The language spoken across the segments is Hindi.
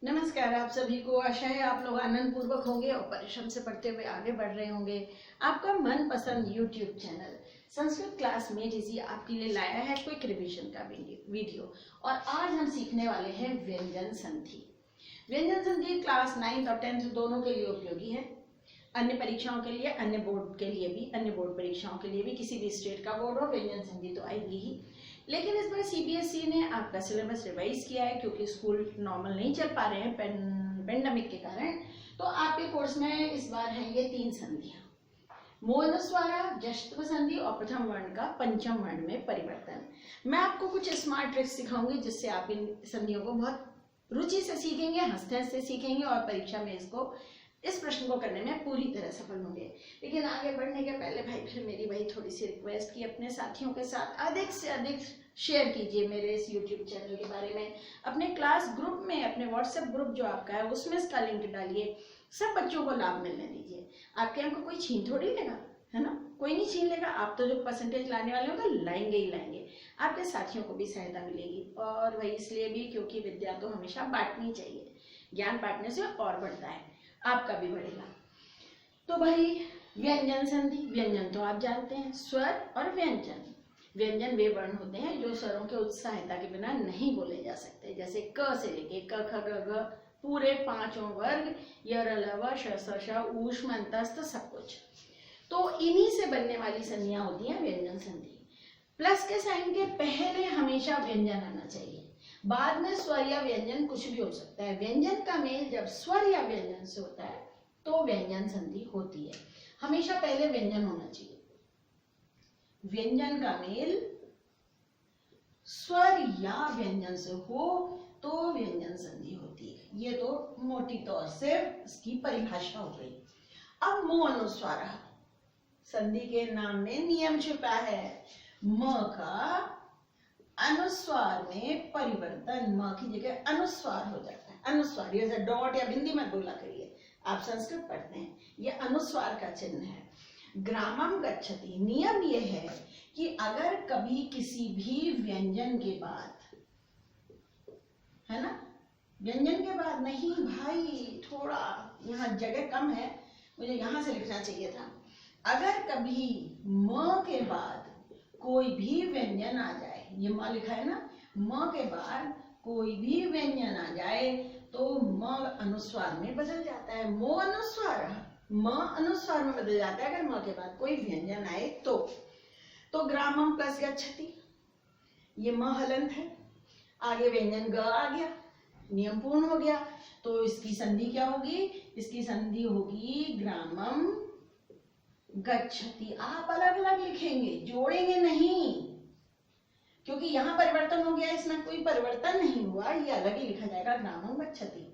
नमस्कार आप सभी को। आशा है आप लोग आनंद पूर्वक होंगे और परिश्रम से पढ़ते हुए आगे बढ़ रहे होंगे। आपका मनपसंद YouTube चैनल संस्कृत क्लास में जिसे आपके लिए लाया है क्विक रिवीजन का वीडियो। और आज हम सीखने वाले हैं व्यंजन संधि। व्यंजन संधि क्लास 9th और 10th दोनों के लिए उपयोगी है। अन्य परीक्षाओं के लिए, अन्य बोर्ड के लिए भी, अन्य बोर्ड परीक्षाओं के लिए भी, किसी भी स्टेट का बोर्ड हो, व्यंजन संधि तो आएगी ही। लेकिन इस बार CBSE ने आपका सिलेबस रिवाइज किया है क्योंकि स्कूल नॉर्मल नहीं चल पा रहे हैं पेंडेमिक के कारण। तो आपके कोर्स में इस बार है ये 3 संधियां: मूलानुस्वारा, जश्त्व संधि और प्रथम वर्ण का पंचम वर्ण में परिवर्तन। मैं आपको कुछ स्मार्ट ट्रिक्स सिखाऊंगी जिससे आप इन संधियों को बहुत रुचि से सीखेंगे, हंसते हंसते सीखेंगे और परीक्षा में इस प्रश्न को करने में पूरी तरह सफल होंगे। लेकिन आगे बढ़ने के पहले फिर मेरी थोड़ी सी रिक्वेस्ट की अपने साथियों के साथ अधिक से अधिक शेयर कीजिए मेरे इस YouTube चैनल के बारे में। अपने क्लास ग्रुप में, अपने WhatsApp ग्रुप जो आपका है उसमें इसका लिंक डालिए, सब बच्चों को लाभ मिलने दीजिए। आपके अंक को कोई छीन थोड़ी लेगा, है ना, कोई नहीं छीन लेगा। आप तो जो परसेंटेज लाने वाले हो तो लाएंगे ही लाएंगे। आपके साथियों को भी सहायता मिलेगी और वही इसलिए भी क्योंकि विद्या तो हमेशा बांटनी चाहिए। ज्ञान बांटने से और बढ़ता है, आपका भी बढ़ेगा। तो भाई व्यंजन संधि, व्यंजन तो आप जानते हैं, स्वर और व्यंजन। व्यंजन वे वर्ण होते हैं जो स्वरों के सहायता के बिना नहीं बोले जा सकते, जैसे क से लेके क ख ग घ पूरे 5 वर्ग, य र ल व श स श ऊष्म अंतस्थ सब कुछ। तो इन्हीं से बनने वाली संधियां होती हैं व्यंजन संधि। प्लस के साइन के पहले हमेशा व्यंजन आना चाहिए, बाद में स्वर या व्यंजन कुछ भी हो सकता है। व्यंजन का मेल जब स्वर या व्यंजन से होता है तो व्यंजन संधि होती है। हमेशा पहले व्यंजन होना चाहिए। व्यंजन का मेल स्वर या व्यंजन से हो तो व्यंजन संधि होती है। ये तो मोटी तौर से इसकी परिभाषा हो गई। अब मु अनुस्वार संधि के नाम में नियम छिपा है। म का अनुस्वार में परिवर्तन, म की जगह अनुस्वार हो जाता है। अनुस्वार जैसे डॉट या बिंदी मत बोला करिए, आप संस्कृत पढ़ते हैं, ये अनुस्वार का चिन्ह है। ग्रामम गच्छति, नियम ये है कि अगर कभी किसी भी व्यंजन के बाद, है ना, व्यंजन के बाद नहीं भाई, थोड़ा यहाँ जगह कम है, मुझे यहाँ से लिखना चाहिए था। अगर कभी म के बाद कोई भी व्यंजन आ जाए, ये म लिखा है ना, म के बाद कोई भी व्यंजन आ जाए तो म अनुस्वार में बदल जाता है। मो अनुस्वार, म अनुस्वार में बदल जाता है अगर म के बाद कोई व्यंजन आए तो ग्रामम प्लस गच्छति, ये म हलंत है, आगे व्यंजन ग आ गया, नियम पूर्ण हो गया। तो इसकी संधि क्या होगी? इसकी संधि होगी ग्रामम गच्छति। आप अलग अलग लिखेंगे, जोड़ेंगे नहीं, क्योंकि यहाँ परिवर्तन हो गया, इसमें कोई परिवर्तन नहीं हुआ, ये अलग ही लिखा जाएगा ग्रामम गच्छति।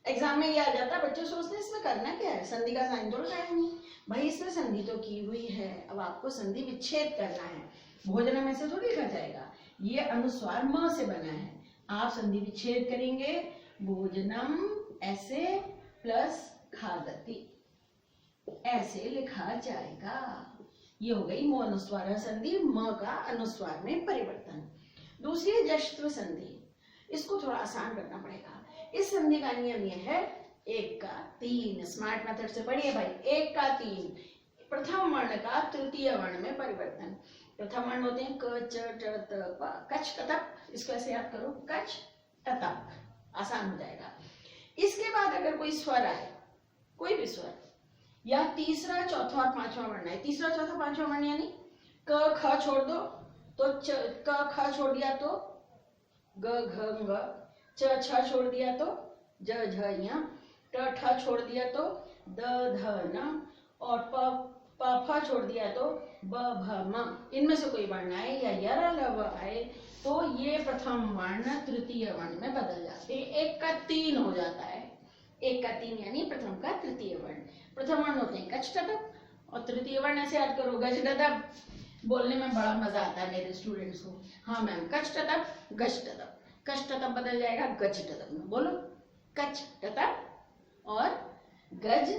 एग्जाम में ये आ जाता है, बच्चे सोचते हैं इसमें करना क्या है, संधि का साइन तो लगाया नहीं। भाई इसमें संधि तो की हुई है, अब आपको संधि विच्छेद करना है। भोजनम ऐसे थोड़ी लिखा जाएगा, ये अनुस्वार म से बना है, आप संधि विच्छेद करेंगे। भोजनम ऐसे प्लस खादति ऐसे लिखा जाएगा। ये हो गई मो अनुस्वार संधि, म का अनुस्वार में परिवर्तन। दूसरी है जश्त्व संधि, इसको थोड़ा आसान करना पड़ेगा। इस संधि का नियम यह है 1 का 3, स्मार्ट मेथड से पढ़िए भाई। 1 का 3, प्रथम वर्ण का तृतीय वर्ण में परिवर्तन। प्रथम वर्ण होते हैं क च ट त प, कच टतप, इसको ऐसे याद करो, कच टतप, आसान हो जाएगा। इसके बाद अगर कोई स्वर आए, कोई भी स्वर, या तीसरा, चौथा और पांचवा वर्ण है, तीसरा, चौथा, पांचवा वर्ण यानी क ख छोड़ दो तो क ख छोड़ दिया तो ग घ ङ, च छ छोड़ दिया तो ज झ ञ, ट ठ छोड़ दिया तो द ध न, और प फ छोड़ दिया तो ब भ म। इनमें से कोई वर्ण आए या य र ल व आए तो ये प्रथम वर्ण तृतीय वर्ण में बदल जाते हैं। 1 का 3 हो जाता है। 1 का 3 यानी प्रथम का तृतीय वर्ण। प्रथम वर्ण होते हैं कच टतप और तृतीय वर्ण ऐसे याद करो गज टतप। बोलने में बड़ा मजा आता है मेरे स्टूडेंट्स को। हाँ मैम, कच टतप गज टतप, कच टतप बदल जाएगा गज टतप में। बोलो, कच टतप और गज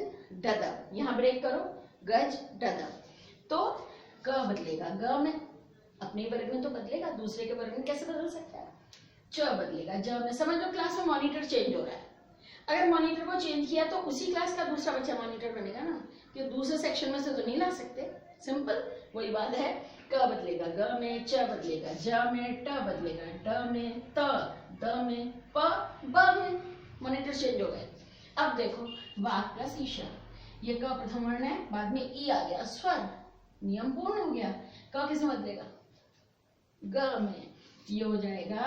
टतप, यहाँ ब्रेक करो, गज टतप। तो क बदलेगा ग में, अपने वर्ग में तो बदलेगा, दूसरे के वर्ग में कैसे बदल सकता है? च बदलेगा ज में। समझ लो क्लास में मॉनिटर चेंज हो रहा है। अगर मॉनिटर को चेंज किया तो उसी क्लास का दूसरा बच्चा मॉनिटर बनेगा ना, कि दूसरे सेक्शन में से तो नहीं ला सकते। सिंपल वही बात है, क बदलेगा ग में, च बदलेगा ज में, ट बदलेगा ड में, त द में, प ब में, मॉनिटर चेंज हो गए। अब देखो वाक प्लस ईशा, ये क प्रथम वर्ण है, बाद में ई आ गया स्वर, नियम पूर्ण हो गया। क किसे बदलेगा ग में, ये हो जाएगा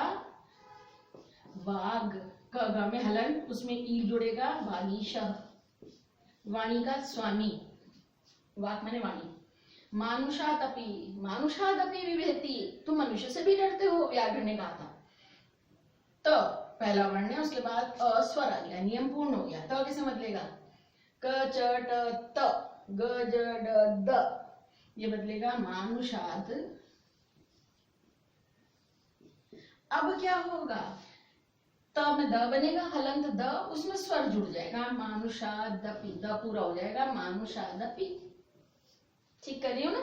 वाग, क ग में हलन, उसमें ई जुड़ेगा वागीशः, वाणी का स्वामी, वाक मैंने वाणी। मानुषादपि, मानुषादपि विभेति, तुम मनुष्य से भी डरते हो, व्याकरण ने कहा था। तो पहला वर्ण है, उसके बाद अ स्वर आ गया, नियम पूर्ण हो गया। तो किसे बदलेगा क च ट त, ग ज ड द, ये बदलेगा मानुषाद। अब क्या होगा, त में द बनेगा, हलंत द, उसमें स्वर जुड़ जाएगा, मानुषादपि, द पूरा हो जाएगा मानुषादपि। ठीक कर रही हो ना।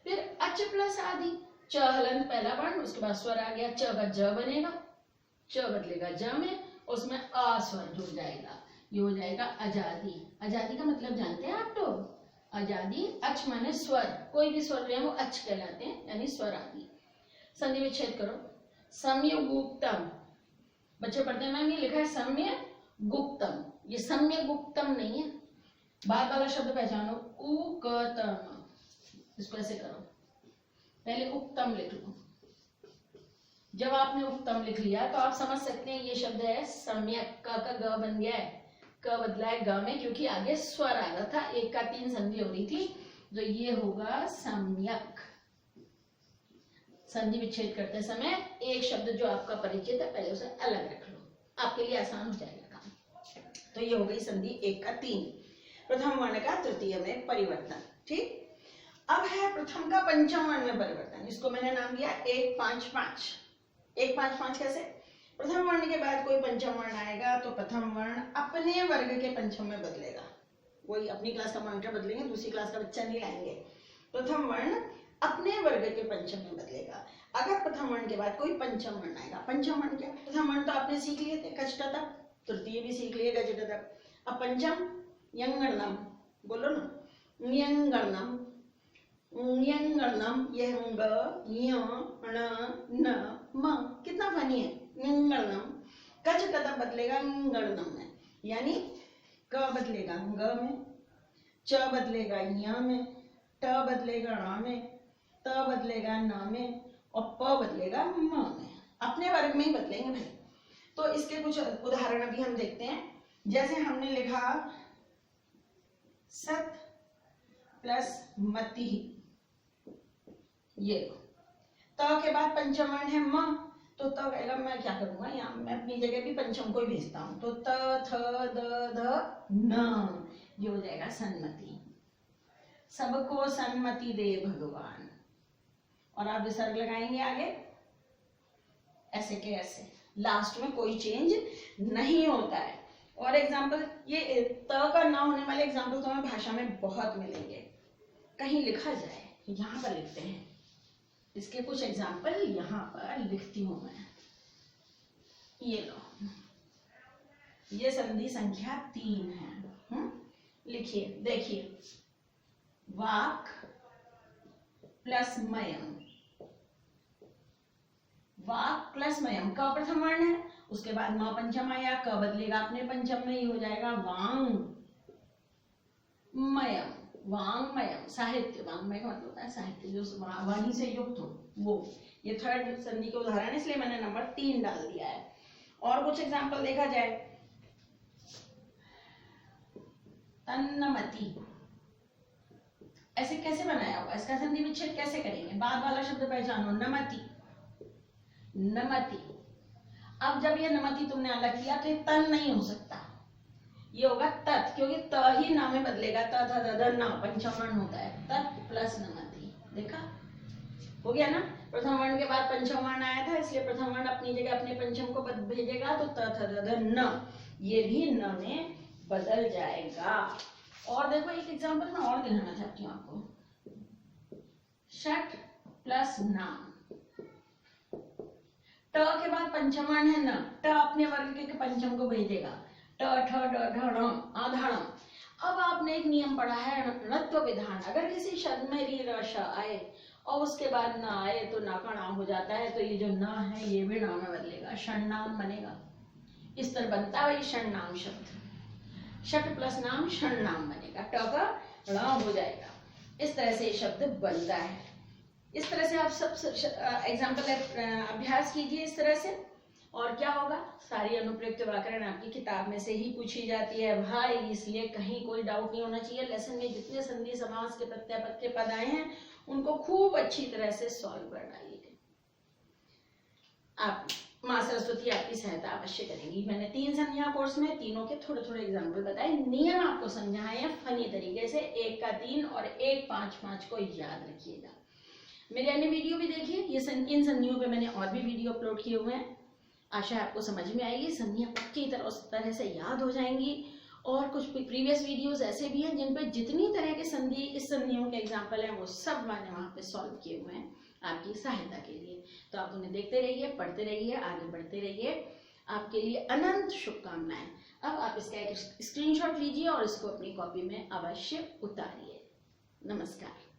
फिर अच प्लस आदि, च हलंत पहला वर्ण, उसके बाद स्वर आ गया, च का ज बनेगा, च बदलेगा ज में, उसमें अ स्वर जुड़ जाएगा, ये हो जाएगा आजादी। आजादी का मतलब जानते हैं आप लोग, आजादी, अच माने स्वर, कोई भी स्वर ले वो अच कहलाते हैं, यानी स्वर आदि। संधि विच्छेद करो, सम्य गुप्तम, बच्चे पढ़ते हैं मैम ये लिखा है सम्य गुप्तम, ये सम्य गुप्तम नहीं है। बाद वाला शब्द पहचानो, उकतम, इसको ऐसे करो, पहले उक्तम लिख लो। जब आपने उत्तम लिख लिया तो आप समझ सकते हैं ये शब्द है सम्यक, क का ग बन गया है, क बदला है ग में, क्योंकि आगे स्वर आ रहा था, एक का 3 संधि हो रही थी, तो ये होगा सम्यक। संधि विच्छेद करते समय एक शब्द जो आपका परिचित है पहले उसे अलग रख लो, आपके लिए आसान हो जाएगा काम। तो ये हो गई संधि 1 का 3, प्रथम वर्ण का तृतीय में परिवर्तन। ठीक, अब है प्रथम का पंचम वर्ण में परिवर्तन, इसको मैंने नाम दिया 1-5-5। 1-5-5 कैसे, प्रथम वर्ण के बाद कोई पंचम वर्ण आएगा तो प्रथम वर्ण अपने वर्ग के पंचम में बदलेगा, वही अपनी क्लास का मॉनिटर बदलेंगे, दूसरी क्लास का बच्चा नहीं लाएंगे। प्रथम वर्ण अपने वर्ग के पंचम में बदलेगा। अगर प्रथम वर्ण के बाद कोई पंचम वर्ण आएगा, पंचम वर्ण क्या, प्रथम वर्ण तो आपने सीख लिए थे कष्ट तक, तृतीय भी सीख लिए गजट तक, अब पंचम यंगणम, बोलो ना, यंगणम, यंगणम, यह ग य ण न म, कितना फनी है, यंगणम, कच तथा बदलेगा गणनम में, यानी क बदलेगा ग में, च बदलेगा य में, ट बदलेगा ण में, त बदलेगा न में, और प बदलेगा म में, अपने वर्ग में ही बदलेंगे भाई। तो इसके कुछ उदाहरण अभी हम देखते हैं, जैसे हमने लिखा सत प्लस मति, ये त के बाद पंचम वर्ण है म, तो त कहेगा मैं क्या करूंगा, यहाँ मैं अपनी जगह भी पंचम को ही भेजता हूँ, तो त थ द ध न, ये हो जाएगा सन्मति। सबको सन्मति दे भगवान, और आप विसर्ग लगाएंगे आगे ऐसे के ऐसे, लास्ट में कोई चेंज नहीं होता है। और एग्जाम्पल, ये त का ना होने वाले एग्जाम्पल तो हमें भाषा में बहुत मिलेंगे, कहीं लिखा जाए, यहाँ पर लिखते हैं, इसके कुछ एग्जाम्पल यहाँ पर लिखती हूं मैं, ये लो, ये संधि संख्या 3 है। लिखिए, देखिए, वाक प्लस मयम, वाक प्लस मयम, क प्रथम वर्ण है, उसके बाद म पंचम आया, क बदलेगा अपने पंचम में, ये हो जाएगा वांग मयम, वांगमयम, साहित्य, वांगमय का मतलब होता है साहित्य, जो वाणी से युक्त हो वो। ये थर्ड संधि के उदाहरण है, इसलिए मैंने नंबर 3 डाल दिया है। और कुछ एग्जाम्पल देखा जाए, तन्नमति, ऐसे कैसे बनाया होगा, इसका संधि विच्छेद कैसे करेंगे, बाद वाला शब्द पहचानो, नमति, नमति। अब जब ये नमति तुमने अलग किया तो ये तन नहीं हो सकता, ये होगा तत्, क्योंकि त ही ना में बदलेगा, त थ द ध न पंचम वर्ण होता है, तत् प्लस नमति। देखा, हो गया ना, प्रथम वर्ण के बाद पंचम वर्ण आया था, इसलिए प्रथम वर्ण अपनी जगह अपने पंचम को भेजेगा, तो त थ द ध न, ये भी न में बदल जाएगा। और देखो एक एग्जाम्पल मैं और दिखाना चाहती हूँ आपको, षट प्लस नाम, ट के बाद पंचम वर्ण है न, ट अपने वर्ग के पंचम को भेजेगा, ट ठ ड ढ ण आधारम। अब आपने एक नियम पढ़ा है णत्व विधान। अगर किसी शब्द में री र श आए और उसके बाद न आए तो ना का नाम हो जाता है, तो ये जो न है ये भी नाम में बदलेगा, षण नाम बनेगा। इस तरह बनता है वही षण नाम शब्द, षट प्लस नाम षण नाम बनेगा, ट का ण हो जाएगा। इस तरह से ये शब्द बनता है। इस तरह से आप सब एग्जाम्पल अभ्यास कीजिए इस तरह से, और क्या होगा, सारी अनुप्रयुक्त व्याकरण आपकी किताब में से ही पूछी जाती है भाई, इसलिए कहीं कोई डाउट नहीं होना चाहिए। लेसन में जितने संधि समास के प्रत्यय पद के पद आए हैं उनको खूब अच्छी तरह से सॉल्व कर डालिए। आप माँ सरस्वती आपकी सहायता अवश्य करेंगी। मैंने 3 संधियां कोर्स में, तीनों के थोड़े थोड़े एग्जाम्पल बताए, नियम आपको समझाए हैं फनी तरीके से। 1 का 3 और 1 5 5 को याद रखिएगा। मेरे अन्य वीडियो भी देखिए, ये इन संधियों पे मैंने और भी वीडियो अपलोड किए हुए हैं। आशा है आपको समझ में आएगी, संधियां पक्की तरह से याद हो जाएंगी। और कुछ प्रीवियस वीडियोस ऐसे भी हैं जिन पे जितनी तरह के संधि इस संधियों के एग्जाम्पल हैं वो सब मैंने वहाँ पे सॉल्व किए हुए हैं आपकी सहायता के लिए। तो आप उन्हें देखते रहिए, पढ़ते रहिए, आगे बढ़ते रहिए। आपके लिए अनंत शुभकामनाएं। अब आप इसका एक स्क्रीनशॉट लीजिए और इसको अपनी कॉपी में अवश्य उतारिए। नमस्कार।